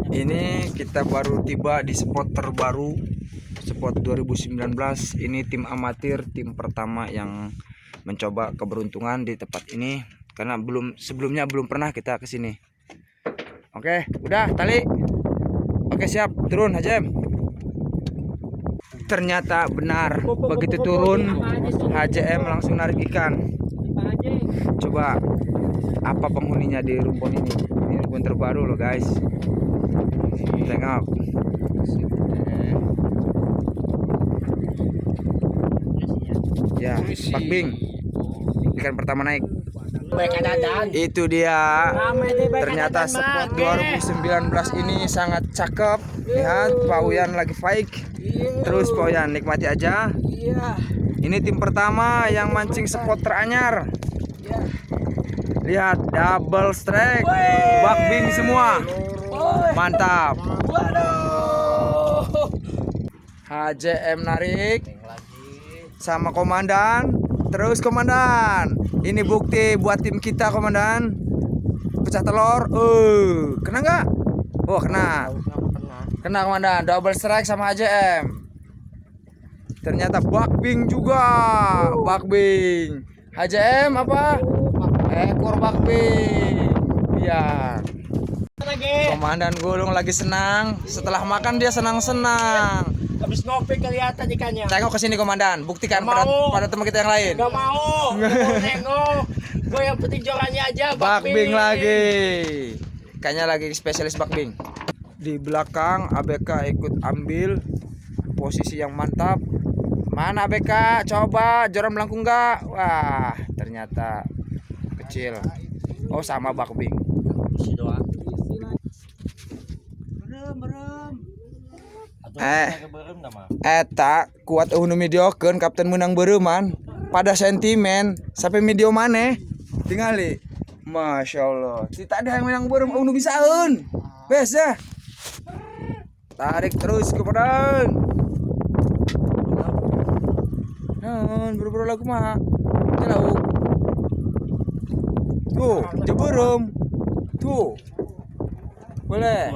Ini kita baru tiba di spot terbaru, spot 2019. Ini tim amatir, tim pertama yang mencoba keberuntungan di tempat ini karena sebelumnya belum pernah kita ke sini. Oke, udah tali. Oke, siap, turun HJM. Ternyata benar, begitu turun HJM langsung narik ikan. Coba apa penghuninya di rumpun ini? Ini rumpun terbaru loh guys. Tengok. Ya, bakbing. Ikan pertama naik. Itu dia. Ternyata spot 2019 ini sangat cakep. Lihat, Pak Uyan lagi fight. Terus Pak Uyan nikmati aja. Ini tim pertama yang mancing spot teranyar. Lihat, double strike, bakbing semua. Mantap. HJM narik sama komandan. Terus komandan, ini bukti buat tim kita komandan. Pecah telur. Kena nggak? Oh kena. Kena komandan. Double strike sama HJM. Ternyata bakbing juga. Bakbing. HJM apa? Ekor bakbing. Iya. Komandan Gulung lagi senang. Setelah makan dia senang-senang. Habis ngopi kelihatan ikannya. Tengok ke sini komandan, buktikan pada teman kita yang lain. Gak mau. Nengok. Gue yang penting jualannya aja. Bakbing lagi. Ikannya lagi spesialis bakbing. Di belakang ABK ikut ambil posisi yang mantap. Mana ABK? Coba joram melengkung nggak? Wah, ternyata kecil. Oh sama bakbing. Eta kuat nu mediokeun kapten menang beureman pada sentimen sampai medio maneh tingali. Masya Allah, tidak ada yang menang beureum nu bisaeun. Bees ya. Tarik terus ke badan. Naon buru-buru lagu mah. Lauk. Tuh, jebeureum. Tuh. Boleh.